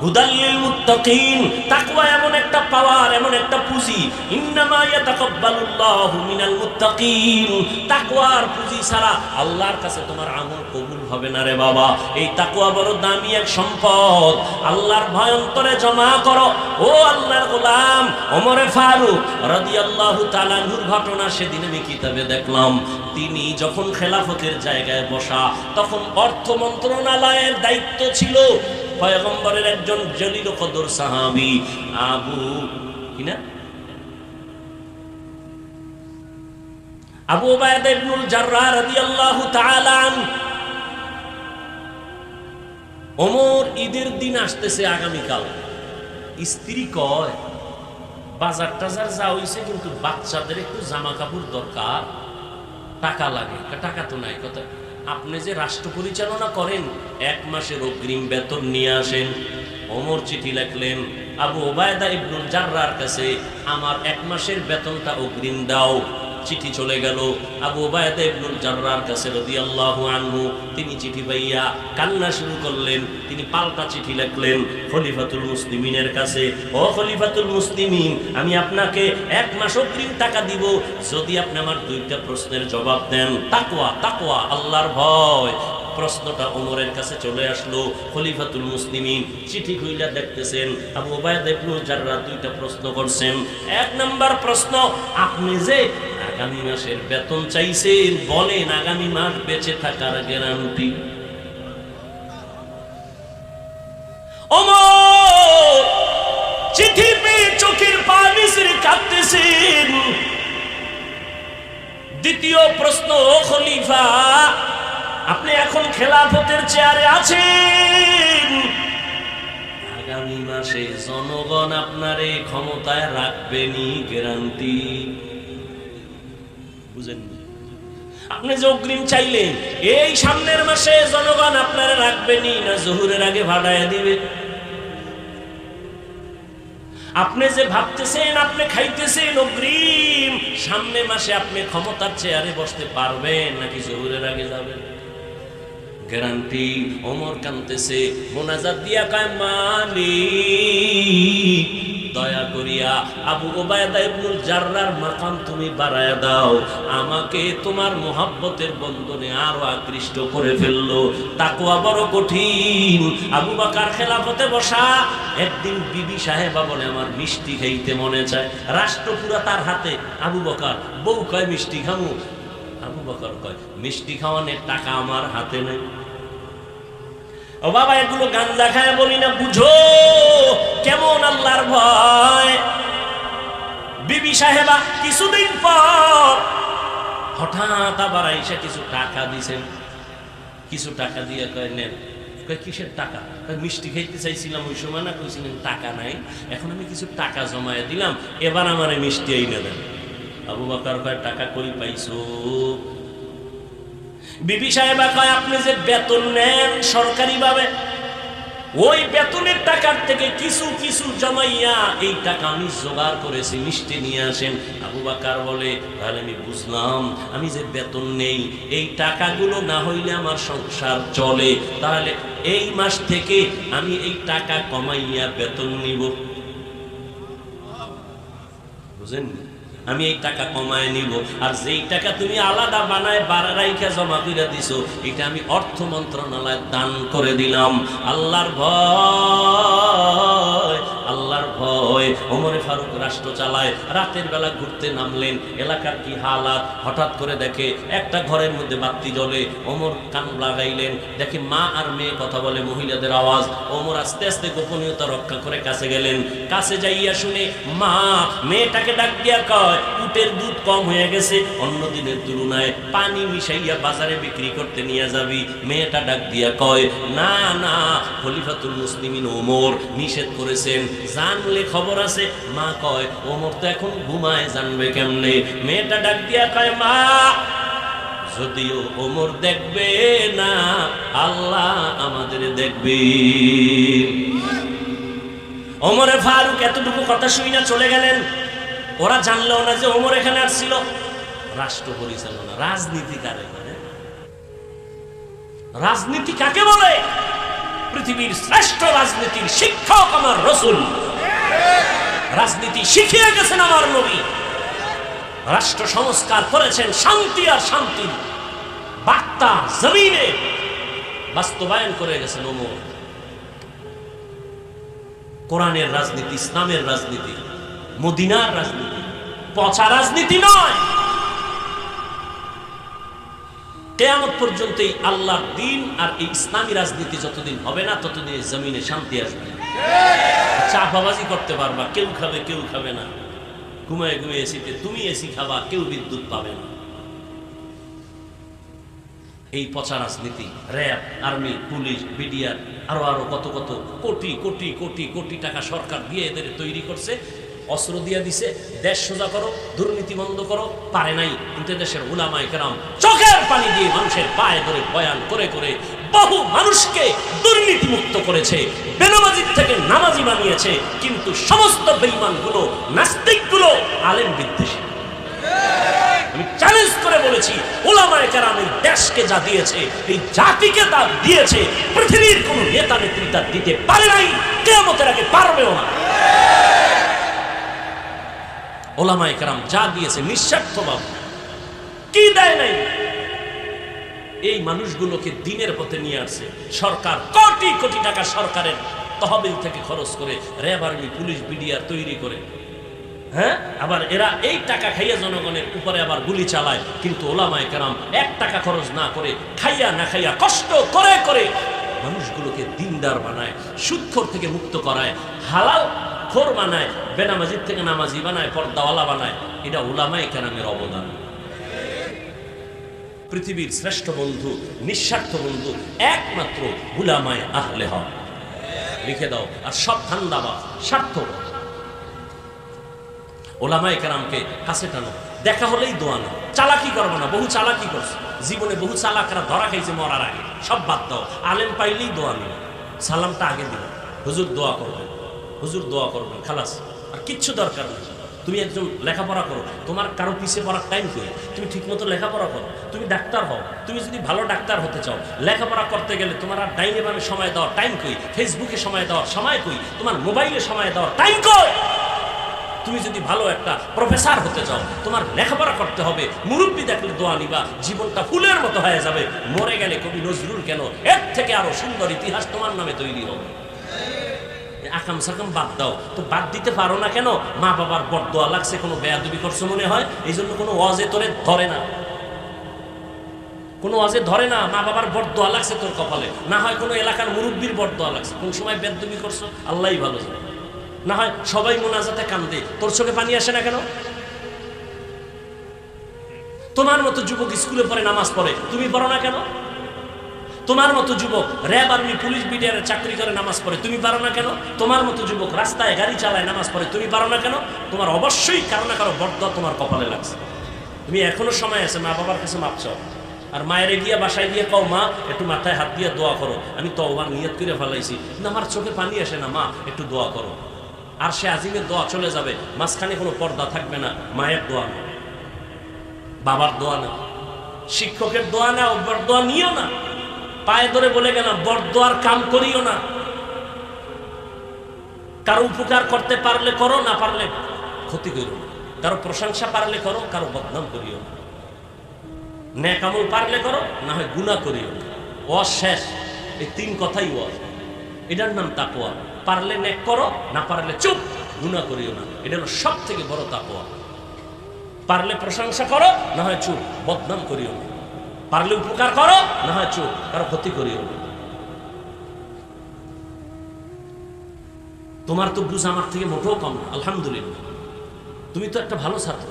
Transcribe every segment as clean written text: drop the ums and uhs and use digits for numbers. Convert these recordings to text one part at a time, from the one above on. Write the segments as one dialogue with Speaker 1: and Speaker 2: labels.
Speaker 1: হুদাল্লিল মুত্তাকিন। তাকওয়া এমন একটা পাওয়ার, এমন একটা পুঁজি। ইন্নামা ইয়াতাকাব্বালুল্লাহু মিনাল মুত্তাকিন। তাকওয়ার পুঁজি ছাড়া আল্লাহর কাছে তোমার আমল কবুল হবে না রে বাবা। এই তাকওয়া বড় দামি এক সম্পদ। আল্লাহর ভয় অন্তরে জমা করো। ও আল্লাহর গোলাম ওমরে ফারুক রাদিয়াল্লাহু তাআলা আনহুর ঘটনা সেদিন আমি কিতাবে দেখলাম। তিনি যখন খেলাফতের জায়গায় বসা, তখন অর্থ মন্ত্রণালয়ের দায়িত্ব ছিল পয়গম্বরের একজন জলিল কদর সাহাবী আবু উবায়দা ইবনুল জাররাহ রাদিয়াল্লাহু তাআলা আনহু। ওমর ঈদের দিন আসতেছে আগামীকাল। স্ত্রী কয় বাজার টাজার যা হইছে, কিন্তু বাচ্চাদের একটু জামা কাপড় দরকার, টাকা লাগে। টাকা তো নাই। কথা আপনি যে রাষ্ট্র পরিচালনা করেন, 1 মাসের অগ্রিম বেতন নিয়ে আসেন। ওমর চিঠি লিখলেন আবু উবায়দা ইবনুল জাররাহর কাছে, আমার 1 মাসের বেতনটা অগ্রিম দাও। চিঠি চলে গেল আবু উবায়দা ইবনুল জাররাহর কাছে রাদিয়াল্লাহু আনহু। তিনি চিঠি পাইয়া কান্না শুরু করলেন। তিনি পাল্টা চিঠি লিখলেন খলিফাতুল মুসলিমিনের কাছে, ও খলিফাতুল মুসলিমিন, আমি আপনাকে 1 মাস অগ্রিম টাকা দিব যদি আপনি আমার 2টা প্রশ্নের জবাব দেন। তাকওয়া, তাকওয়া, আল্লাহর ভয়। প্রশ্নটা ওমরের কাছে চলে আসলো। খলিফাতুল মুসলিমিন চিঠি খুইলা দেখতেছেন আবু উবায়দা ইবনুল জাররাহ 2টা প্রশ্ন করছেন। 1 নাম্বার প্রশ্ন, আপনি যে আগামী মাসের বেতন চাইছেন, বলেন আগামী মাস বেঁচে থাকার গ্যারান্টি। ওমর চিঠি পেয়ে চোখের পানি ছেড়ে কাঁদতেছেন। দ্বিতীয় প্রশ্ন, ও খলিফা, আপনি এখন খেলাফতের চেয়ারে আছেন, আগামী মাসে জনগণ আপনারে ক্ষমতায় রাখবেনি, গ্যারান্টি বুঝেন? আপনি যে অগ্রিম চাইলেন, এই সামনের মাসে জনগণ আপনারা রাখবেনি না জোহরের আগে ভাড়ায় দিবে? আপনি যে ভাবতেছেন, আপনি খাইতেছেন অগ্রিম, সামনে মাসে আপনি ক্ষমতার চেয়ারে বসতে পারবেন নাকি জোহরের আগে যাবেন? গ্যারান্টি। ওমর কাঁদতেছে, মোনাজাত দিয়া কয়, মালিক দয়া করিয়া আবু উবায়দা ইবনুল জাররাহর মাকাম তুমি বাড়ায়া দাও, আমাকে তোমার মোহাব্বতের বন্ধনে আরো আকৃষ্ট করে ফেললো। তাকওয়া বড় কঠিন। আবু বকর খেলাফতে বসা, একদিন বিবি সাহেবা বলে আমার মিষ্টি খাইতে মনে চায়। রাষ্ট্র পুরা তার হাতে। আবু বকর, বউ কয় মিষ্টি খামু। আবু বকর কয় মিষ্টি খাওয়ানোর টাকা আমার হাতে নেই। ও বাবা, এগুলো গাঞ্জা খায় বলি না, বুঝো কেমন আল্লাহর ভয়। বিবি সাহেবা কিছুদিন পর হঠাৎ আবার আইসা কিছু টাকা দিছেন। কিছু টাকা দিয়ে কয় নেন। কয় কিসের টাকা? মিষ্টি খাইতে চাইছিলাম ওই সময় না, কইছিলেন টাকা নাই, এখন আমি কিছু টাকা জমায়ে দিলাম, এবার আমার মিষ্টি আইনা দেন। আবু বকর কয় টাকা কই পাইছো? বিবি সাহেবা কয় আপনি যে বেতন নেন সরকারি ভাবে, ওই বেতনের টাকার থেকে কিছু কিছু জমাইয়া এই টাকা আমি জোগাড় করেছি, মিষ্টি নিয়ে আসেন। আবু বকর বলে তাহলে আমি বুঝলাম, আমি যে বেতন নেই এই টাকাগুলো না হইলে আমার সংসার চলে, তাহলে এই মাস থেকে আমি এই টাকা কমাইয়া বেতন নিব। বুঝেন? আমি এই টাকা কমায় নিব, আর যেই টাকা তুমি আলাদা বানায় রাইখা জমা করে দিছো, এটা আমি অর্থ মন্ত্রণালয়ে দান করে দিলাম। আল্লাহর ভয়, আল্লাহর ভয়। ওমরে ফারুক রাষ্ট্র চালায়। রাতের বেলা ঘুরতে নামলেন, এলাকার কি হালাত, হঠাৎ করে দেখে একটা ঘরের মধ্যে বাতি জ্বলে। ওমর কান লাগাইলেন, দেখে মা আর মেয়ে কথা বলে, মহিলাদের আওয়াজ। ওমর আস্তে আস্তে গোপনীয়তা রক্ষা করে কাছে গেলেন। কাছে যাইয়া শুনে মা মেয়েটাকে ডাক দিয়া কয় উটের দুধ কম হয়ে গেছে, অন্য দিনের তুলনায় পানি মিশাইয়া বাজারে বিক্রি করতে নিয়ে যাবি। মেয়েটা ডাক দিয়া কয় না না, খলিফাতুল মুসলিমিন ওমর নিষেধ করেছেন, জানলে খবর আছে। মা কয় ওমর তো এখন ঘুমায়, জানবে কেমনে? মেয়েটা ডাক দিয়া কয় মা, যদিও ওমর দেখবে না, আল্লাহ আমাদের দেখবে। ওমরে ফারুক এতটুকু কথা শুই না চলে গেলেন। ওরা জানলেও না যে ওমর এখানে আসছিল। রাষ্ট্র পরিচালনা, রাজনীতি কারে বলে? রাজনীতি কাকে বলে? পৃথিবীর শ্রেষ্ঠ রাজনীতির শিক্ষক আমার রাসূল, রাজনীতি শিখিয়ে গেছেন আমার নবী, রাষ্ট্র সংস্কার করেছেন শান্তি আর শান্তির বার্তা জমিনে বাস্তবায়ন করে গেছেন ওমর। কোরআনের রাজনীতি, ইসলামের রাজনীতি, মদিনার রাজনীতি, পচা রাজনীতি নয়। কিয়ামত পর্যন্ত এই আল্লাহর দ্বীন আর এই ইসলামী রাজনীতি যতদিন হবে না ততদিন জমিনে শান্তি আসবে। চাপাবাজি করতে পারবা, কেউ খাবে কেউ খাবে না, ঘুমায় ঘুমিয়ে এসিতে তুমি এসি খাবা, কেউ বিদ্যুৎ পাবে না। এই পচা রাজনীতি, র্যাব, আর্মি, পুলিশ, বিডিআর, আরো আরো কত কত কোটি কোটি কোটি কোটি টাকা সরকার দিয়ে এদের তৈরি করছে, অস্ত্র দিয়ে দিছে, দেশ সোজা করো, দুর্নীতি বন্ধ করো, পারে নাই। কিন্তু দেশের উলামায়ে কেরাম চোখের পানি দিয়ে মানুষের পায়ে ধরে বয়ান করে করে বহু মানুষকে দুর্নীতি মুক্ত করেছে, বেনামাজির থেকে নামাজি বানিয়েছে। কিন্তু সমস্ত বেঈমানগুলো, নাস্তিকগুলো আলেম বিদ্বেষী। আমি চ্যালেঞ্জ করে বলেছি, উলামায়ে কেরাম এই দেশকে যা দিয়েছে, এই জাতিকে তা দিয়েছে, পৃথিবীর কোন নেতা নেত্রী তা দিতে পারে নাই, কিয়ামতের আগে পারবেও না। উলামায়ে কেরাম যা দিয়েছে নিঃস্বার্থভাবে, কি দেয় নাই? এই মানুষগুলোকে দ্বীনের পথে নিয়ে আসছে সরকার। কোটি কোটি টাকা সরকারের তহবিল থেকে খরচ করে র্যাব, আর্মি, পুলিশ, বিডিআর তৈরি করে, হ্যাঁ, আবার এরা এই টাকা খাইয়া জনগণের উপরে আবার গুলি চালায়। কিন্তু উলামায়ে কেরাম এক টাকা খরচ না করে, খাইয়া না খাইয়া, কষ্ট করে করে মানুষগুলোকে দিনদার বানায়, সুদখোর থেকে মুক্ত করায়, হালাল খোর বানায়, বেনামাজির থেকে নামাজি বানায়, পর্দাওয়ালা বানায়। এটা উলামায়ে কেরামের অবদান। পৃথিবীর শ্রেষ্ঠ বন্ধু, নিঃস্বার্থ বন্ধু একমাত্র উলামায়ে আহলে হক। লিখে দাও। আর সব ধান্দাবাজ, স্বার্থ। উলামায়ে কেরামকে কাছে টানো, দেখা হলেই দোয়া নাও, চালাকি করবো না। বহু চালাকি করছে জীবনে, বহু চালাকরা ধরা খাইছে মরার আগে। সব বাদ দাও, আলেম পাইলেই দোয়া নিও, সালামটা আগে দিও, হুজুর দোয়া করবেন, হুজুর দোয়া করবেন, খালাস। আর কিচ্ছু দরকার নেই। তুমি একজন লেখাপড়া করো, তোমার কারো পিছিয়ে পড়ার টাইম কই? তুমি ঠিকমতো লেখাপড়া করো, তুমি ডাক্তার হও। তুমি যদি ভালো ডাক্তার হতে চাও, লেখাপড়া করতে গেলে তোমার আর ডাইনে বামে সময় দেওয়ার টাইম কই? ফেসবুকে সময় দেওয়ার সময় কই? তোমার মোবাইলে সময় দেওয়ার টাইম কই? তুমি যদি ভালো একটা প্রফেসর হতে চাও, তোমার লেখাপড়া করতে হবে। মুরব্বী দেখলে দোয়া নিবা, জীবনটা ফুলের মতো হয়ে যাবে। মরে গেলে কবি নজরুল কেন, এর থেকে আরো সুন্দর ইতিহাস তোমার নামে তৈরি হবে। আকাম সাকাম বাদ দাও। তো বাদ দিতে পারো না কেন? মা বাবার বরদোয়া লাগছে, কোনো বেয়াদবি করছো মনে হয়, এই জন্য কোনো ওয়াজে তোরে ধরে না, কোনো ওয়াজে ধরে না। মা বাবার বরদোয়া লাগছে তোর কপালে, না হয় কোনো এলাকার মুরব্বীর বরদোয়া লাগছে, কোন সময় বেয়াদবি করছো আল্লাহই ভালো জানে। না হয় সবাই মোনাজাতে কান্দে, তোর চোখে পানি আসে না কেন? তোমার মতো যুবক স্কুলে পড়ে, নামাজ পড়ে, তুমি পড়ো না কেন? তোমার মতো যুবক র্যাব, আর্মি, পুলিশ, বিডিআর চাকরি করে, নামাজ পড়ে, তুমি পারো না কেন? তোমার মতো যুবক রাস্তায় গাড়ি চালায়, নামাজ পড়ে, তুমি পারো না কেন? তোমার অবশ্যই কারো না কারো বরদোয়া তোমার কপালে লাগছে। তুমি এখনো সময় আছে, মা বাবার কাছে মাপ চাও। আর মায়ের গিয়া বাসায় গিয়ে কও, মা একটু মাথায় হাত দিয়ে দোয়া করো, আমি তওবার নিয়ত করে ফেলাইছি, না আমার চোখে পানি আসে না, মা একটু দোয়া করো। আর সে আজিমের দোয়া চলে যাবে, মাঝখানে কোনো পর্দা থাকবে না। মায়ের দোয়া না, বাবার দোয়া না, শিক্ষকের দোয়া না, বরদোয়া নিও না। পায়ে ধরে বলে গেলাম, বরদোয়ার কাম করিও না। কারো উপকার করতে পারলে করো, না পারলে ক্ষতি করিও না। কারো প্রশংসা পারলে করো, কারো বদনাম করিও না। নেক আমল পারলে করো, না হয় গুনাহ করিও না। ওয়াজ শেষ, এই তিন কথাই ওয়াজ। এটার নাম তাকওয়া। পারলে নেক করো, না পারলে চুপ, গুনাহ করিও না। এটা হলো সব থেকে বড় তাকওয়া। পারলে প্রশংসা করো, না হয় চুপ, বদনাম করিও না। পারলে উপকার করো, না হয় চুপ, কারো ক্ষতি করিও না। তোমার তো বুঝ আমার থেকে মোটেও কম না, আলহামদুলিল্লাহ। তুমি তো একটা ভালো ছাত্র,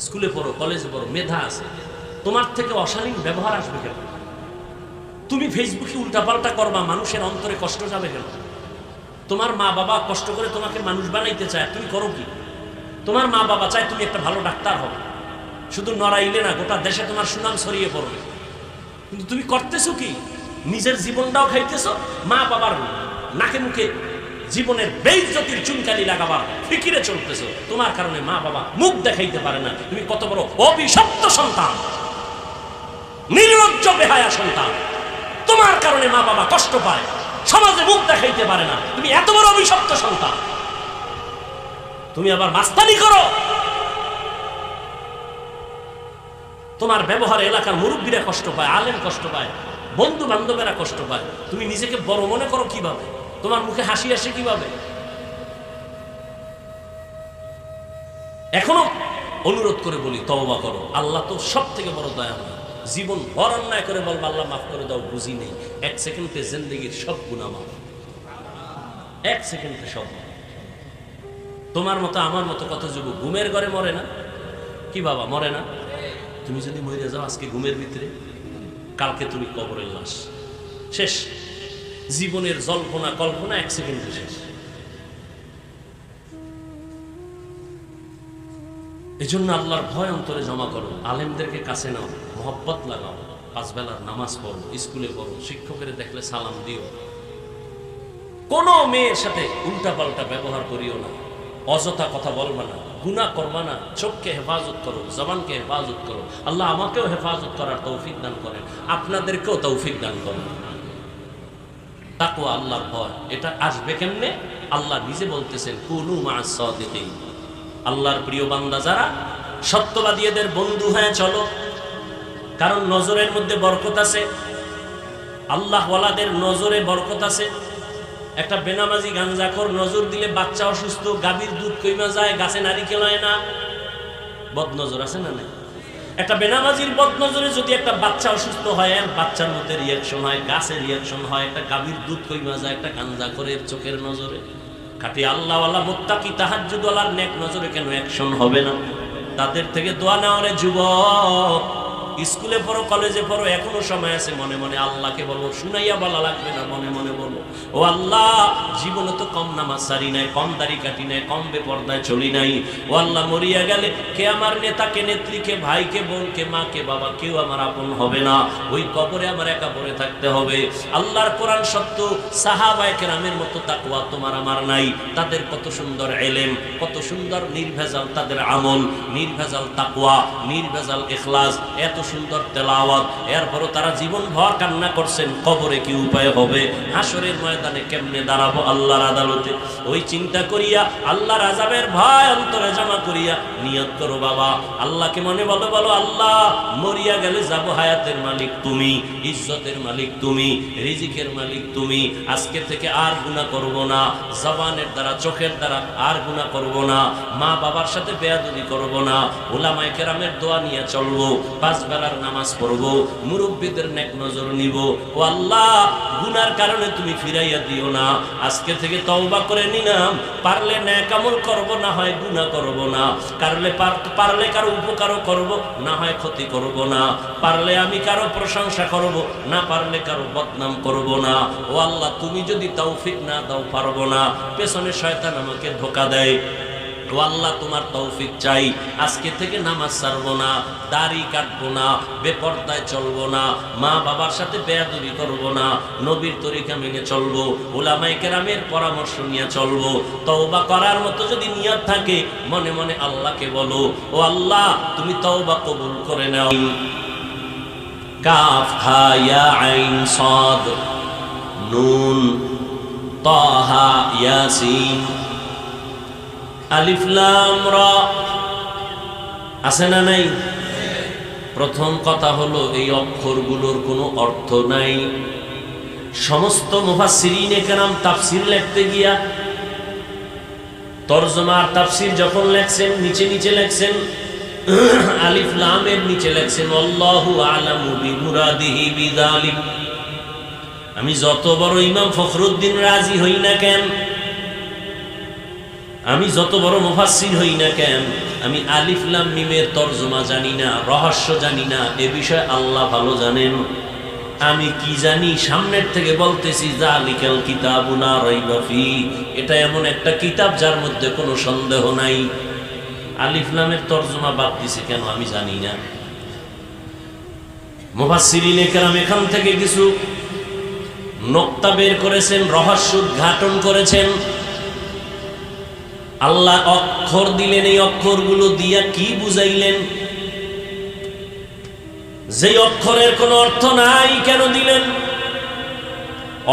Speaker 1: স্কুলে পড়ো, কলেজে পড়ো, মেধা আছে। তোমার থেকে অশালীন ব্যবহার আসবে কেন? তুমি ফেসবুকে উল্টাপাল্টা করবা, মানুষের অন্তরে কষ্ট যাবে কেন? তোমার মা বাবা কষ্ট করে তোমাকে মানুষ বানাইতে চায়, তুমি করো কি? তোমার মা বাবা চায় তুমি একটা ভালো ডাক্তার হবে, শুধু নড়াইলে না, গোটা দেশে তোমার সুনাম ছড়িয়ে পড়বে। কিন্তু তুমি করতেছো কি? নিজের জীবনটাও খাইতেছো, মা বাবার নাকে মুখে জীবনের বেইজ্জতির চুনকালি লাগাবার ফিকিরে চলতেছো। তোমার কারণে মা বাবা মুখ দেখাইতে পারে না। তুমি কত বড় অভিশপ্ত সন্তান, নির্লজ্জ বেহায়া সন্তান। তোমার কারণে মা বাবা কষ্ট পায়। সমাজে মুখ দেখাইতে পারে না, তুমি এত বড় অভিশপ্ত সন্তান, তুমি আবার মাস্তানি করো। তোমার ব্যবহারে এলাকার মুরব্বীরা কষ্ট পায়, আলেম কষ্ট পায়, বন্ধু বান্ধবেরা কষ্ট পায়। তুমি নিজেকে বড় মনে করো কিভাবে? তোমার মুখে হাসি আসে কিভাবে? এখনো অনুরোধ করে বলি, তওবা করো। আল্লাহ তো সব থেকে বড় দয়াময়। জীবন ভর অন্যায় করে বলবো আল্লাহ মাফ করে দাও, বুঝি নেই। 1 সেকেন্ডে জিন্দেগির সব গুনাহ মাফ, 1 সেকেন্ডে সব। তোমার মতো আমার মতো কত যুবক ঘুমের ঘরে মরে না? কি বাবা মরে না? তুমি যদি মরে যাও আজকে ঘুমের ভিতরে, কালকে তুমি কবরের লাশ, শেষ। জীবনের জল্পনা কল্পনা 1 সেকেন্ডে শেষ। এই জন্য আল্লাহর ভয় অন্তরে জমা করো, আলেমদেরকে কাছে নাও, মহব্বত লাগাও, 5 বেলার নামাজ পড়ো, স্কুলে পড়ো, শিক্ষকের দেখলে সালাম দিও। কোন মেয়ের সাথে উল্টাপাল্টা ব্যবহার করিও না, অযথা কথা বলবা না, গুনাহ করবা না। চোখকে হেফাজত করো, জবানকে হেফাজত করো। আল্লাহ আমাকেও হেফাজত করার তৌফিক দান করেন, আপনাদেরকেও তৌফিক দান করেন। তাকওয়া, আল্লাহর ভয়, এটা আসবে কেমনে? আল্লাহ নিজে বলতেছেন, কুনু মা'আস সাদিকিন। আল্লাহর প্রিয় বান্দা যারা, সত্যবাদীদের বন্ধু হয়ে চলো, কারণ নজরের মধ্যে বরকত আছে। আল্লাহ ওয়ালাদের নজরে বরকত আছে। একটা বেনামাজি গাঞ্জাখোর নজর দিলে বাচ্চা অসুস্থ, গাভীর দুধ কইমা যায়, গাছে নারিকেল হয় না। বদনজর আছে না নাই? একটা বেনামাজির বদনজরে যদি একটা বাচ্চা অসুস্থ হয়, আর বাচ্চার মধ্যে রিয়াকশন হয়, গাছে রিয়াকশন হয়, একটা গাভীর দুধ কইমা যায় একটা গাঞ্জাখোরের চোখের নজরে। খাঁটি আল্লাহওয়ালা মুত্তাকি তাহাজ্জুদওয়ালার নেক নজরে কেন অ্যাকশন হবে না? তাদের থেকে দোয়া নেওয়া। রে যুবক, স্কুলে পড়ো, কলেজে পড়ো, এখনো সময় আছে। মনে মনে আল্লাহকে বলো, শুনাইয়া বলা লাগবে না, মনে মনে বলো, ও আল্লাহ, জীবনে তো কম নামাজ সারি নাই, কম দাড়ি কাটি নাই, কম বেপরদায় চলি নাই। ও আল্লাহ, মরিয়া গেলে কে আমার নেতা, কে নেত্রী, কে ভাই, কে বোন, কে মা, কে বাবা, কেউ আমার আপন হবে না। ওই কবরে আমার একা পড়ে থাকতে হবে। আল্লাহর কোরআন সত্য, সাহাবায়ে কেরামের মতো তাকওয়া তোমার আমার নাই। তাদের কত সুন্দর ইলম, কত সুন্দর নির্ভেজাল তাদের আমল, নির্ভেজাল তাকওয়া, নির্ভেজাল ইখলাস, এত সুন্দর তেলাওয়াত। এরপরও তারা জীবন ভর কান্না করছেন, কবরে কি উপায় হবে, হাসরের ময়দানে কেমনে দাঁড়াবো আল্লাহর আদালতে। ওই চিন্তা করিয়া, আল্লাহর আযাবের ভয় অন্তরে জমা করিয়া নিয়ত করো বাবা, আল্লাহকে মনে বলো, বলো আল্লাহ, মরিয়া গেলে যাব, হায়াতের মালিক তুমি, ইজ্জতের মালিক তুমি, রিজিকের মালিক তুমি। আজকে থেকে আর গুনাহ করব না, জবানের দ্বারা, চোখের দ্বারা আর গুনাহ করব না, মা বাবার সাথে বেয়াদবি করব না, উলামায়ে কেরামের দোয়া নিয়ে চলবো, 5 বেলার নামাজ পড়বো, মুরব্বীদের নেক নজর নিব। ও আল্লাহ, গুনার কারণে তুমি ফিরাইয়া দিও না। আজকে থেকে তওবা করে নিলাম, পারলে নেক আমল করব, না হয় গুনাহ করব না। পারলে কারো উপকারও করব, না হয় ক্ষতি করব না। পারলে আমি কারো প্রশংসা করব, না পারলে কারো বদনাম করব না। ও আল্লাহ, তুমি যদি তৌফিক না দাও পারবো না। পেছনে শয়তান আমাকে ধোঁকা দেয়। ও আল্লাহ, তোমার তৌফিক চাই। আজকে থেকে নামাজ ছাড়বো না, দাড়ি কাটবো না, বেপরদায় চলবো না, মা বাবার সাথে বেয়াদবি করবো না, নবীর তরিকা মেনে চলবো, উলামায়ে কেরামের পরামর্শ নিয়ে চলবো। তওবা করার মতো যদি নিয়ত থাকে, মনে মনে আল্লাহকে বলো, ও আল্লাহ, তুমি তওবা কবুল করে নাও। কাফ হা ইয়া আইন সাদ নুন তাহা ইয়াসিন আলিফ লাম রা, আছে না নাই? প্রথম কথা হলো, এই অক্ষরগুলোর কোনো অর্থ নাই। সমস্ত মুফাসসিরিনে কেরাম তাফসীর লিখতে গিয়া, তরজমা আর তাফসীর যখন লেখছেন, নিচে নিচে লেখছেন আলিফ লামের নিচে লেখছেন আল্লাহু আ'লামু বিমুরাদিহি বিযালিক। আমি যত বড় ইমাম ফখরুদ্দিন রাজি হই না কেন, আমি যত বড় মুফাসসির হই না কেন, আমি আলিফ লাম মিমের তরজমা জানি না, রহস্য জানি না। এ বিষয়ে আল্লাহ ভালো জানেন। আমি কি জানি, সামনের থেকে বলতেছি, যালিকাল কিতাবু লা রাইবা ফি, এটা এমন একটা কিতাব যার মধ্যে কোনো সন্দেহ নাই। আলিফ লামের তরজমা বাদ দিছে কেন আমি জানি না। মুফাসসিরিনে কেরাম এখান থেকে কিছু নোক্তা বের করেছেন, রহস্য উদ্ঘাটন করেছেন। আল্লাহ অক্ষর দিলেন, এই অক্ষরগুলো দিয়া কি বুঝাইলেন? যে অক্ষরের কোনো অর্থ নাই কেন দিলেন?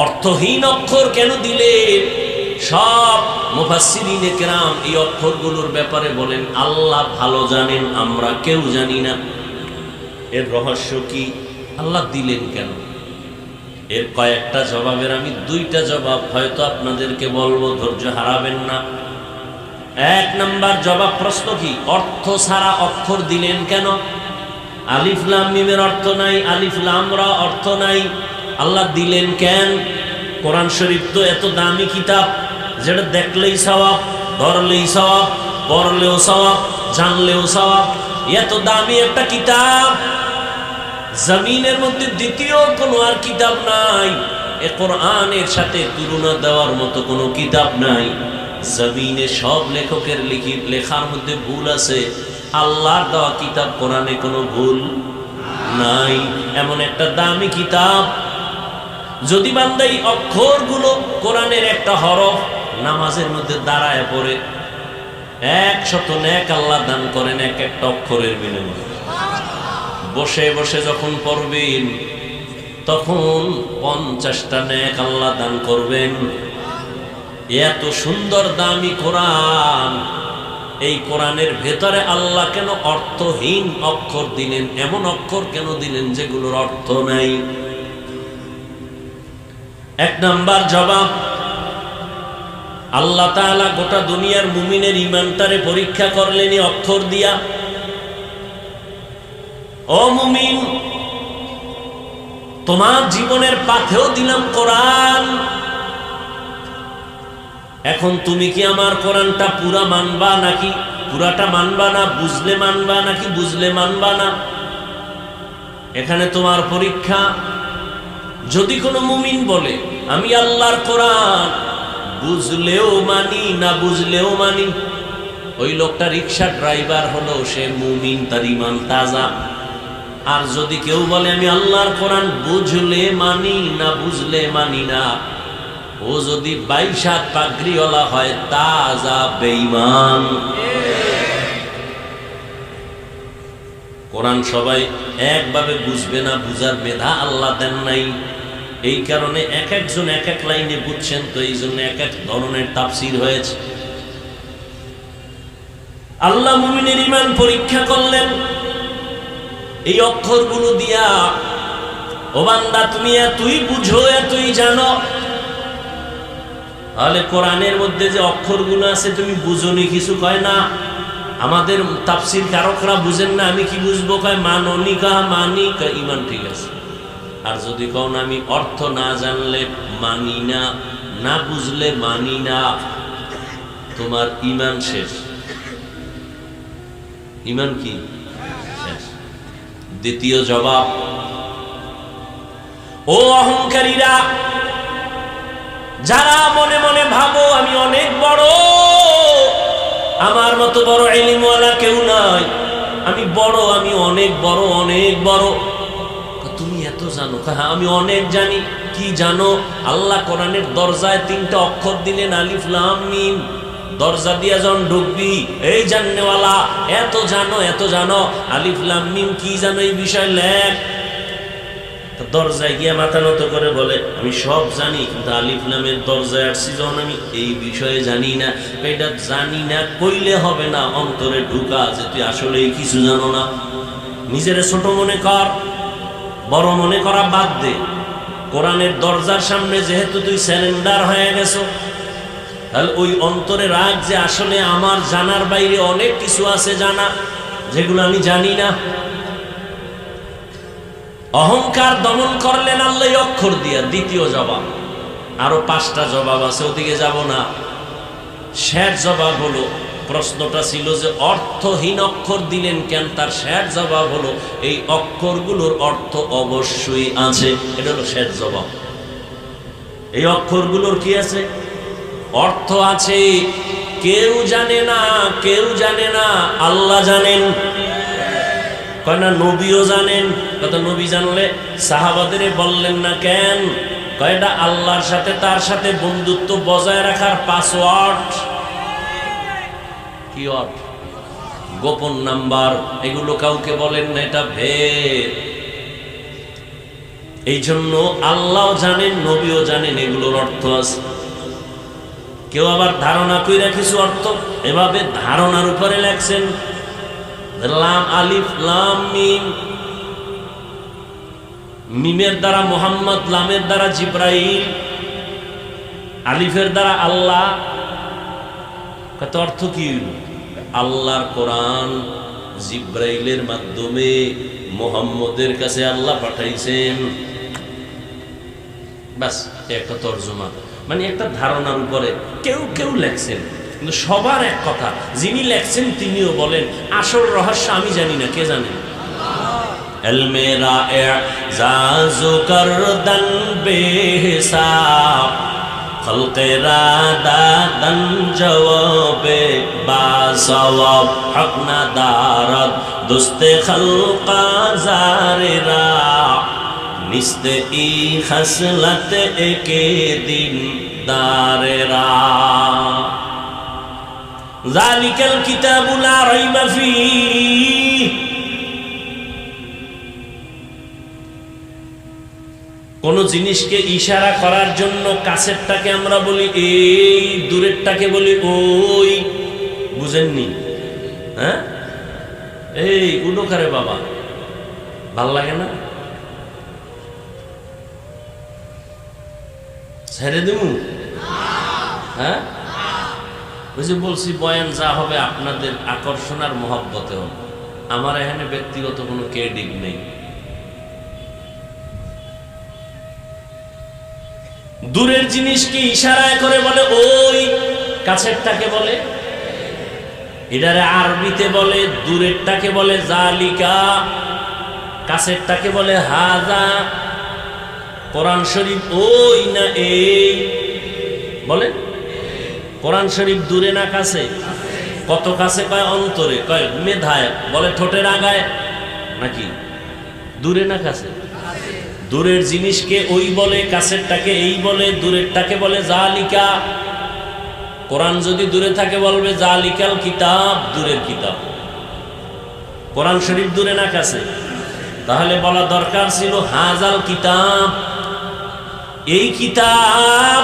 Speaker 1: অর্থহীন অক্ষর কেন দিলেন? সব মুফাসসিরিনে কেরাম এই অক্ষরগুলোর ব্যাপারে বলেন আল্লাহ ভালো জানেন, আমরা কেউ জানি না। এর রহস্য কি, আল্লাহ দিলেন কেন? এর কয়েকটা জবাবের আমি দুইটা জবাব হয়তো আপনাদেরকে বলবো, ধৈর্য হারাবেন না। এক নাম্বার জবাব, প্রশ্ন কি, অর্থ ছাড়া অক্ষর দিলেন কেন? আলিফ লাম মিমের অর্থ নাই, আলিফ লাম রা অর্থ নাই, আল্লাহ দিলেন কেন? কোরআন শরীফ তো এত দামি কিতাব, যেটা দেখলেই সওয়াব, ধরলেই সওয়াব, পড়লেও সওয়াব, জানলেও সওয়াব। এত দামি একটা কিতাব, জমিনের মধ্যে দ্বিতীয় কোনো আর কিতাব নাই। এ কোরআনের সাথে তুলনা দেওয়ার মতো কোনো কিতাব নাই। জমিনে সব লেখকের লেখার মধ্যে ভুল আছে, আল্লাহর দেওয়া কিতাব কোরআনে কোনো ভুল নাই। এমন একটা দামি কিতাব, যদি বান্দা এই অক্ষরগুলো কোরআনের একটা হরফ নামাজের মধ্যে দাঁড়ায় পড়ে, 100 নেক আল্লাহ দান করেন এক একটা অক্ষরের বিনিময়ে। বসে বসে যখন পড়বেন তখন 50টা নেক আল্লাহ দান করবেন। এত সুন্দর দামি কোরআন, এই কোরআনের ভেতরে আল্লাহ কেন অর্থহীন অক্ষর দিলেন? এমন অক্ষর কেন দিলেন যেগুলোর অর্থ নাই? এক নাম্বার জবাব, আল্লাহ তাআলা গোটা দুনিয়ার মুমিনের ঈমানটারে পরীক্ষা করলেন এই অক্ষর দিয়া। ও মুমিন, তোমার জীবনের পাথেও দিলাম কোরআন, এখন তুমি কি আমার কোরআনটা পুরা মানবা নাকি পুরাটা মানবা না? বুঝলে মানবা নাকি বুঝলে মানবা না? এখানে তোমার পরীক্ষা। যদি কোনো মুমিন বলে আমি আল্লাহর কোরআন বুঝলেও মানি না বুঝলেও মানি, ওই লোকটা রিক্সা ড্রাইভার হলো, সে মুমিন, তার ঈমান তাজা। আর যদি কেউ বলে আমি আল্লাহর কোরআন বুঝলে মানি না বুঝলে মানি না, ও যদি 22 হাত পাগড়িওয়ালা হয়, তাজা বেঈমান। কোরআন সবাই একভাবে বুঝবে না, বুঝার মেধা আল্লাহ দেন নাই। এই কারণে এক একজন এক এক লাইনে বুঝছেন, তো এই জন্য এক এক ধরনের তাফসীর হয়েছে। আল্লাহ মুমিনের ঈমান পরীক্ষা করলেন এই অক্ষরগুলো দিয়া। ও বান্দা, তুমি এতই বুঝো, এতই জানো, তাহলে কোরআনের মধ্যে যে অক্ষরগুলো আছে তুমি বুঝোনি কিছু? কয় না, আমাদের তাফসীর কারকরা বুঝেন না, আমি কি বুঝবো? কয় মাননি, কা মানি, কা ঈমান ঠিক আছে। আর যদি কও না আমি অর্থ না জানলে মানি না, না বুঝলে মানি না, তোমার ঈমান শেষ। ঈমান কি শেষ। দ্বিতীয় জবাব, ও অহংকারীরা, যারা মনে মনে ভাবো আমি অনেক বড়, আমার মতো বড় ইলমওয়ালা কেউ নাই, আমি বড়, আমি অনেক বড়, অনেক বড়। তুমি এত জানো? হ্যাঁ, আমি অনেক জানি। কি জানো? আল্লাহ কোরআনের দরজায় 3টা অক্ষর দিলেন, আলিফ লাম মিম। দরজা দিয়া যখন ঢুকবি, এই জাননেওয়ালা, এত জানো, এত জানো, আলিফ লাম মিম কি জানো এই বিষয় লেখ। দরজায় গিয়ে মাথা নত করে বলে আমি সব জানি, কিন্তু আলিফ লামের দরজায় আসছি যখন আমি এই বিষয়ে জানি না। এটা জানি না কইলে হবে না, অন্তরে ঢুকা যে তুই আসলে কিছু জানো না। নিজের ছোট মনে কর, বড় মনে করা বাদ দে। কোরআনের দরজার সামনে যেহেতু তুই স্যালেন্ডার হয়ে গেছো, তাহলে ওই অন্তরে রাখ যে আসলে আমার জানার বাইরে অনেক কিছু আছে জানা, যেগুলো আমি জানি না। অহংকার দমন করলেন আল্লাহ অক্ষর দিয়া। দ্বিতীয় জবাব, আরো 5টা জবাব আছে, ওদিকে যাব না। শেষ জবাব হলো, প্রশ্নটা ছিল যে অর্থহীন অক্ষর দিলেন কেন, তার শেষ জবাব হলো এই অক্ষরগুলোর অর্থ অবশ্যই আছে। এটা হলো শেষ জবাব। এই অক্ষরগুলোর কি আছে? অর্থ আছে। কেউ জানে না, কেউ জানে না, আল্লাহ জানেন। কয় না নবীও জানেন। কত নবী জানলে সাহাবাদের বললেন না কেন? কয়টা আল্লাহর সাথে তার সাথে বন্ধুত্ব বজায় রাখার পাসওয়ার্ড। কি অর্থ? গোপন নাম্বার। এগুলো কাউকে বলেন না, এটা ভেদ। এই জন্য আল্লাহ জানেন, নবীও জানেন এগুলোর অর্থ আছে। কেউ আবার ধারণা কইরা কিছু অর্থ এভাবে ধারণার উপরে লেখছেন, লাম আলিফ লাম মিম, মিমের দ্বারা মুহাম্মদ, লামের দ্বারা জিব্রাইল, আলিফের দ্বারা আল্লাহ। কত অর্থ কি? আল্লাহর কোরআন জিব্রাইলের মাধ্যমে মুহাম্মদের কাছে আল্লাহ পাঠাইছেন। বাস একটা তর্জমা, মানে একটা ধারণার উপরে কেউ কেউ লেখছেন, কিন্তু সবার এক কথা, যিনি লেখছেন তিনিও বলেন আসল রহস্য আমি জানি না, কে জানেন? ইলমে রা'জাজু করদান বেহিসাব, খলকে রাদাদান জওয়াবে বাসওয়াব, হক না দারদ দুস্তে খলকা জারেরা, নিস্তে ই খসলত একে দিন দারেরা। যালিকাল কিতাবু লা রাইবা ফীহ। কোন জিনিসকে ইশারা করার জন্য কাছেরটাকে আমরা বলি এই, দূরেরটাকে বলি ওই। বুঝেননি? হ্যাঁ, এই উডোকারে বাবা, ভাল লাগে না? ছেড়ে দেবো? হ্যাঁ, ওই যে বলছি বয়ান যা হবে আপনাদের আকর্ষণ আর মহব্বতে হবে, আমার এখানে ব্যক্তিগত কোনো ক্রেডিট নেই। দূরের জিনিসকে ইশারায় করে বলে ওই, কাছেরটাকে বলে, এটারে আরবিতে বলে, দূরেরটাকে বলে জালিকা, কাছেরটাকে বলে হাজা। কোরআন শরীফ ওই না এই বলে? কোরআন শরীফ দূরে না কাছে? কত কাছে কয় অন্তরে, কয় মেধায়, বলে ঠোঁটের আগায়, নাকি দূরে না কাছে? দূরের জিনিসকে ওই বলে, কাছেরটাকে এই বলে, দূরেরটাকে বলে জালিকা। কোরআন যদি দূরে থাকে বলবে জালিকাল কিতাব, দূরের কিতাব। কোরআন শরীফ দূরে না কাছে? তাহলে বলা দরকার ছিল হাজাল কিতাব, এই কিতাব।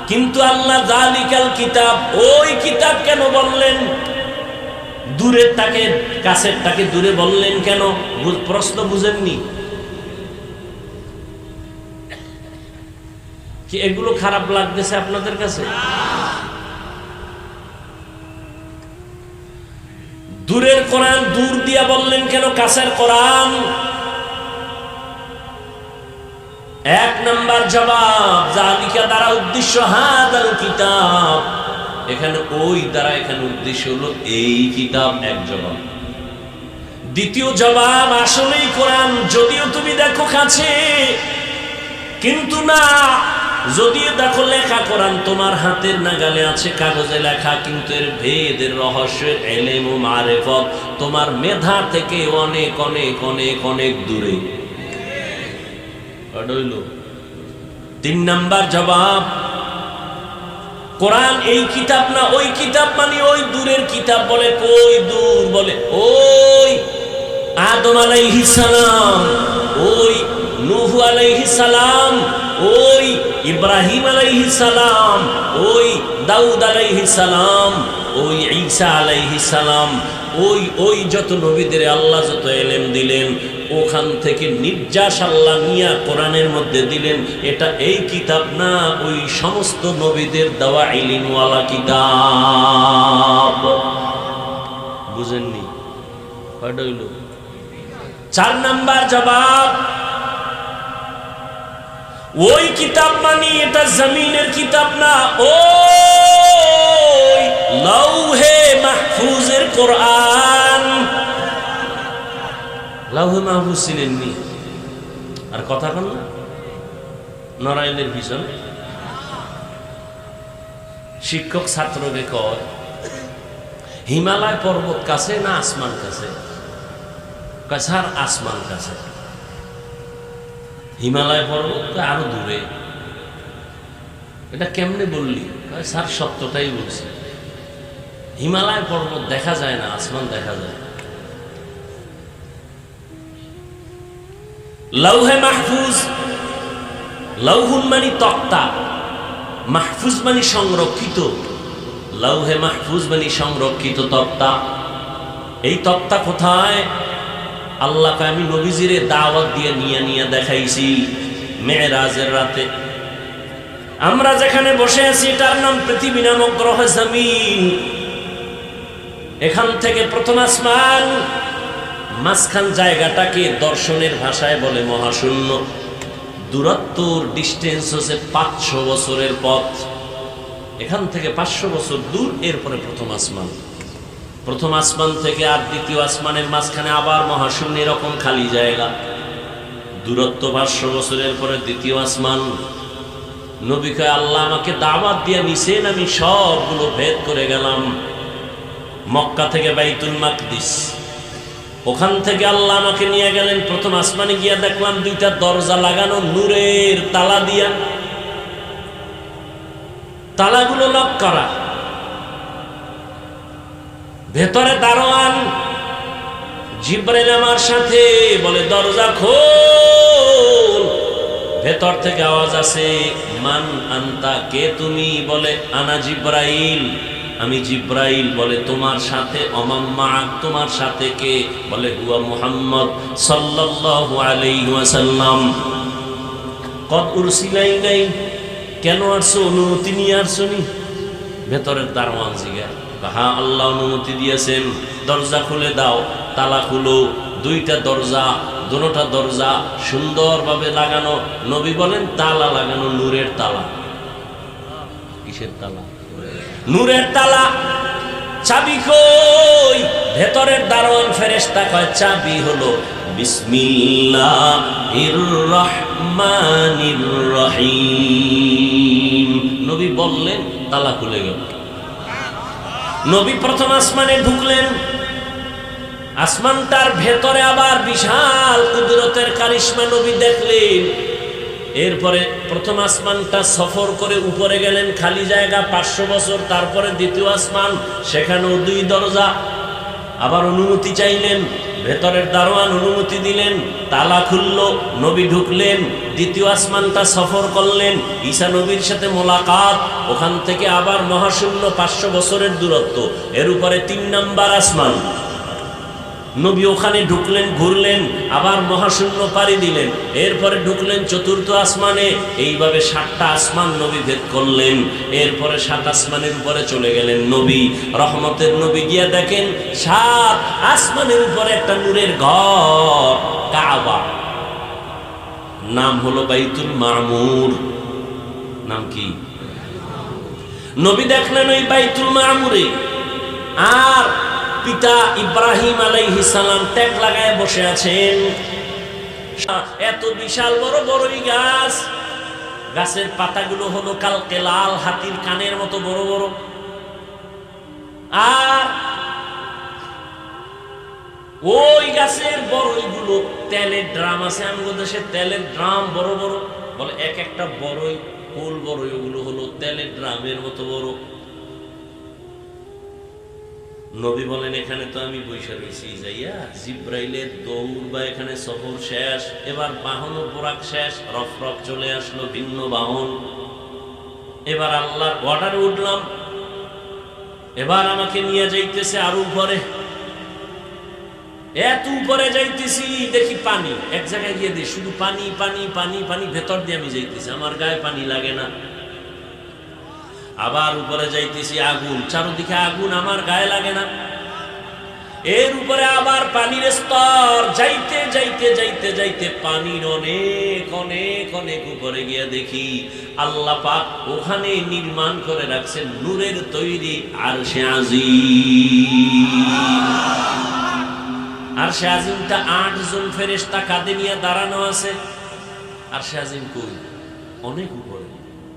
Speaker 1: কিন্তু আল্লাহ জালিকাল কিতাব, ওই কিতাব কেন বললেন? দূরেরটাকে কাছেরটাকে দূরে বললেন কেন? প্রশ্ন বুঝেননি? কি এগুলো খারাপ লাগতেছে আপনাদের কাছে? দূরের কোরআন দূর দিয়া বললেন কেন, কাছের কোরআন? এক নাম্বার জবাব, জালিকা দ্বারা উদ্দেশ্য হাদাল কিতাব, এখানে ওই দ্বারা এখানে উদ্দেশ্য হলো এই কিতাব, এক জবাব। দ্বিতীয় জবাব, আসলেই কোরআন, যদিও তুমি দেখো কাছে, কিন্তু না, যদিও দেখো লেখা কোরআন তোমার হাতের নাগালে আছে, কাগজে লেখা, কিন্তু এর ভেদের রহস্যের ইলম ও মারিফত তোমার মেধা থেকে অনেক অনেক অনেক অনেক দূরে। তিন নাম্বার জবাব, কোরআন এই কিতাব না ওই কিতাব, মানে ওই দূরের কিতাব। বলে কই দূর? বলে ওই আদম আলাইহিস সালাম, ওই নূহ আলাইহিস সালাম, ওই ইব্রাহিম আলাইহিস সালাম, ওই দাউদ আলাইহিস সালাম, ওই ঈসা আলাইহিস সালাম, ওই যত নবীদের আল্লাহ যত ইলম দিলেন, ওখান থেকে নির্যাস আল্লাহ নিয়া কোরআনের মধ্যে দিলেন। এটা এই কিতাব না, ওই সমস্ত নবীদের দেওয়া ইলমওয়ালা কিতাব। বুঝেননি? কয়টা হইল? চার নাম্বার জবাব, ওই কিতাব মানে এটা জমিনের কিতাব না, ওই লাউহে মাহফুজের কোরআন। লাউহে মাহফুজ ছিলেননি? আর কথা কন না, নড়াইলের ভীষণ শিক্ষক ছাত্রকে কয়, হিমালয় পর্বত কাছে না আসমান কাছে? কয় স্যার আসমান কাছে। হিমালয় পর্বত আরো দূরে। এটা কেমনে বললি? স্যার সত্যটাই বলছি, হিমালয় পর্বত দেখা যায় না, আসমান দেখা যায়। লাউহে মাহফুজ, লাউহুন মানে তক্তা, মাহফুজ মানে সংরক্ষিত। লাউহে মাহফুজ মানে সংরক্ষিত তক্তা। এই তক্তা কোথায়? আল্লাহ আমি নবীজিরে দাওয়াত দিয়ে নিয়ে দেখাইছি মেরাজের রাতে। আমরা যেখানে বসে আছি এটার নাম পৃথিবী নামক গ্রহ জমিন। এখান থেকে প্রথম আসমান, মাঝখান জায়গাটাকে দর্শনের ভাষায় বলে মহাশূন্য। দূরত্বর ডিস্টেন্স হচ্ছে 500 বছরের পথ। এখান থেকে 500 বছর দূর, এরপরে প্রথম আসমান। প্রথম আসমান থেকে আর দ্বিতীয় আসমানের মাঝখানে আবার মহাশূন্য, এরকম খালি জায়গা। দূরত্ব 500 বছরের পরে দ্বিতীয় আসমান। নবী কয় আল্লাহ আমাকে দাওয়াত দিয়ে নিছেন, আমি সবগুলো ভেদ করে গেলাম। মক্কা থেকে বাইতুল মাকদিস, ওখান থেকে আল্লাহ আমাকে নিয়ে গেলেন প্রথম আসমানে। গিয়া দেখলাম 2টা দরজা লাগানো নূরের তালা দিয়া, তালাগুলো লক করা। ভেতরে দারোয়ান জিব্রাইল আমার সাথে বলে দরজা খোল। ভেতর থেকে আওয়াজ আছে, মান আনতা, কে তুমি? বলে আনা জিব্রাইল, আমি জিব্রাইল। বলে তোমার সাথে অমাম্মা, তোমার সাথে কে? বলে হুয়া মুহাম্মদ সাল্লাল্লাহু আলাইহি ওয়াসাল্লাম। কদ উরসিলাই, কেন আসছো? অনুমতি নিয়ে আসছো নি? ভেতরের দারোয়ান জিজ্ঞাসা, হ্যাঁ আল্লাহ অনুমতি দিয়েছেন, দরজা খুলে দাও। তালা খুলো। 2টা দরজা, দুটোটা দরজা সুন্দরভাবে লাগানো। নবী বলেন তালা লাগানো নূরের তালা। কিসের তালা? নূরের তালা। চাবি কই? ভেতরের দারোয়ান ফেরেশতা কয় চাবি হলো বিসমিল্লাহির রহমানির রহিম। নবী বললেন, তালা খুলে গেল। নবী প্রথম আসমানে ঢুকলেন। আসমানটার ভেতরে আবার বিশাল কুদরতের কারিশমা নবী দেখলেন। এরপরে প্রথম আসমানটা সফর করে উপরে গেলেন, খালি জায়গা 500 বছর। তারপরে দ্বিতীয় আসমান, সেখানেও 2 দরজা। আবার অনুমতি চাইলেন, ভেতরের দারোয়ান অনুমতি দিলেন, তালা খুলল, নবী ঢুকলেন। দ্বিতীয় আসমানটা সফর করলেন, ঈসা নবীর সাথে মোলাকাত। ওখান থেকে আবার মহাশূন্য, 500 বছরের দূরত্ব। এর উপরে 3 নাম্বার আসমান। নবী ওখানে ঢুকলেন, ঘুরলেন, আবার মহাশূন্য পাড়ি দিলেন। এরপরে ঢুকলেন 4র্থ আসমানে। এইভাবে 7টা আসমান নবী ভেদ করলেন। এরপরে 7 আসমানের উপরে চলে গেলেন নবী, রহমতের নবী। গিয়া দেখেন 7 আসমানের উপরে একটা নূরের ঘর, কাবা। নাম হলো বাইতুল মামুর। নাম কি? নবী দেখলেন ওই বাইতুল মামুরে। আর পিতা ইব্রাহিম আলাইহিস সালাম ট্যাগ লাগায় বসে আছেন। এত বিশাল বড় বড়ই গাছ, গাছের পাতাগুলো হলো কালকে লাল, হাতির কানের মতো বড় বড়। আর ওই গাছের বড়ইগুলো তেলের ড্রাম আছে, আমাদের দেশে তেলের ড্রাম বড় বড়। বলে এক একটা বড়ই, কোল বড়ই, ওগুলো হলো তেলের ড্রামের মতো বড়। নবী বলেন এখানে তো আমি বৈশা রয়েছি, যাইয়া জিব্রাইলের দৌড় বা এখানে সফর শেষ। এবার বাহন ও বোরাক শেষ, রফ রফ চলে আসলো ভিন্ন বাহন। এবার আল্লাহর অর্ডারে উঠলাম। এবার আমাকে নিয়ে যাইতেছে আরো উপরে। এত উপরে যাইতেছি, দেখি পানি। এক জায়গায় গিয়ে দেখি শুধু পানি পানি পানি পানি, ভেতর দিয়ে আমি যাইতেছি, আমার গায়ে পানি লাগে না। আবার উপরে যাইতেছি, আগুন, চারদিকে আগুন, আমার গায়ে লাগে না। এর উপরে আবার পানির স্তর, যাইতে যাইতে যাইতে যাইতে পানির অনেক অনেক অনেক উপরে গিয়া দেখি আল্লাহ পাক ওখানে নির্মাণ করে রাখছেন নূরের তৈরি আরশে আজিম। আরশে আজিমটা 8 জন ফেরেশতা কাঁধে নিয়ে দাঁড়ানো আছে। আরশে আজিম কই? অনেক উপরে।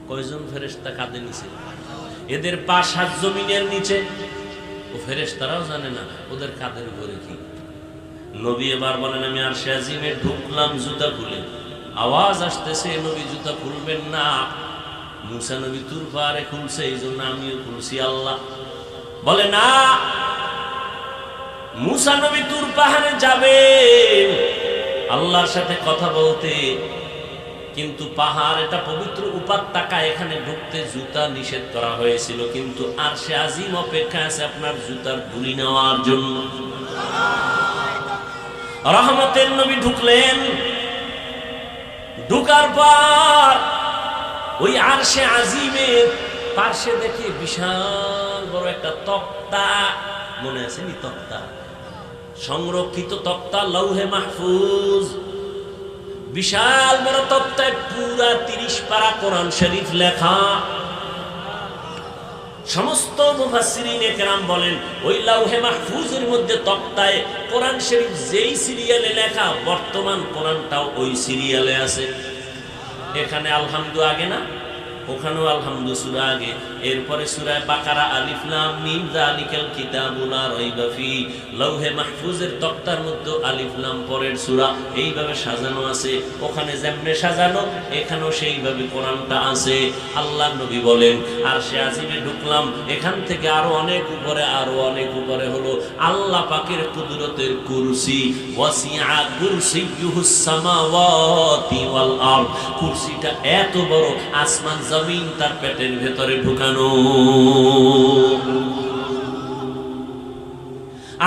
Speaker 1: কয়জন ফেরেশতা কাঁধে নিচে? এদের পা 7 জমিনের নিচে। ও ফেরেশতারাও জানে না ওদের কাঁধের উপরে কি। নবী এবার বলেন আমি আরশে আজিমে ঢুকলাম জুতা খুলে। আওয়াজ আসতেছে, নবী জুতা খুলবেন না। মুসা নবী তুর পারে খুলছে, এই জন্য আমিও খুলছি। আল্লাহ বলে না, মুসা নবী তুর পাহাড়ে যাবেন, আল্লাহর সাথে কথা বলতে। কিন্তু পাহাড় এটা পবিত্র উপত্যকা, এখানে ঢুকতে জুতা নিষেধ করা হয়েছিল, কিন্তু আরশে আজিম অপেক্ষা আছে আপনার জুতার ধুলি নেওয়ার জন্য। রহমতের নবী ঢুকলেন, ঢুকার পর ওই আরশে আজিমের পার্শ্বে দেখে বিশাল বড় একটা তক্তা, মনে আছে নি তক্তা, সংরক্ষিত তক্তা, লৌহে মাহফুজ, বিশাল বড় তক্তায় পুরা 30 পারা কোরআন শরীফ লেখা। সমস্ত মুফাসসিরিনে কেরাম বলেন ওই লৌহে মাহফুজের মধ্যে তক্তায় কোরআন শরীফ যেই সিরিয়ালে লেখা, বর্তমান কোরআনটাও ওই সিরিয়ালে আছে। এখানে আলহামদু আগে না, ওখানেও আলহামদু সূরা আগে, এরপরে সূরা বাকারা আলিফ লাম মিম যালিকাল কিতাবু লা রাইবা ফি, লৌহে মাহফুজের তক্তার মধ্যে আলিফ লাম পরের সূরা, এইভাবে সাজানো আছে। ওখানে যেমনে সাজানো এখানেও সেইভাবে কোরআনটা আছে। আল্লাহর নবী বলেন আরশে আজিমে ঢুকলাম, এখান থেকে আরো অনেক উপরে, আরো অনেক উপরে হলো আল্লাহ পাকের কুদরতের কুরসি, ওয়াসিআ কুরসিয়ুহুস সামাওয়াতি ওয়াল আরদ, কুরসিটা এত বড়, আসমান জমিন তার পেটের ভেতরে ঢুকানো।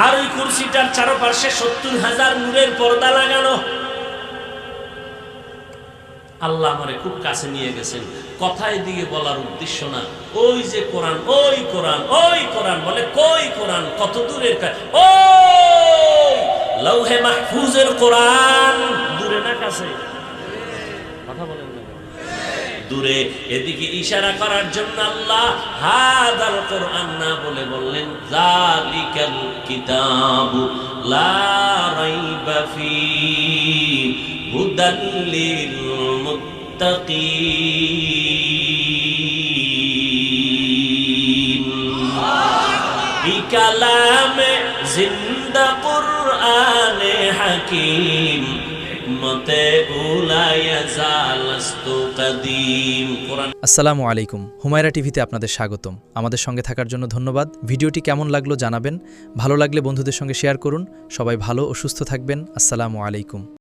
Speaker 1: আর ওই কুরসিটার চারপাশে 70,000 নূরের পর্দা লাগানো। আল্লাহ আমারে খুব কাছে নিয়ে গেছেন, কথা এদিকে বলার উদ্দেশ্য না, ওই যে কোরআন, ওই কোরআন, ওই কোরআন, বলে কই কোরআন, কত দূরের, ওই লৌহে মাহফুজের কোরআন, দূরে না কাছে? কথা বলেন না, দূরে। এদিকে ইশারা করার জন্য আল্লাহ হাদাল কোরআন না বলে বললেন যালিকাল কিতাবু লা রাইবা ফি হুদাল লিল মুত্তাকিন। বিকালামে জিন্দা কুরআনে হাকিম,
Speaker 2: আসসালামু আলাইকুম। হুমায়রা টিভিতে আপনাদের স্বাগতম। আমাদের সঙ্গে থাকার জন্য ধন্যবাদ। ভিডিওটি কেমন লাগলো জানাবেন, ভালো লাগলে বন্ধুদের সঙ্গে শেয়ার করুন। সবাই ভালো ও সুস্থ থাকবেন। আসসালামু আলাইকুম।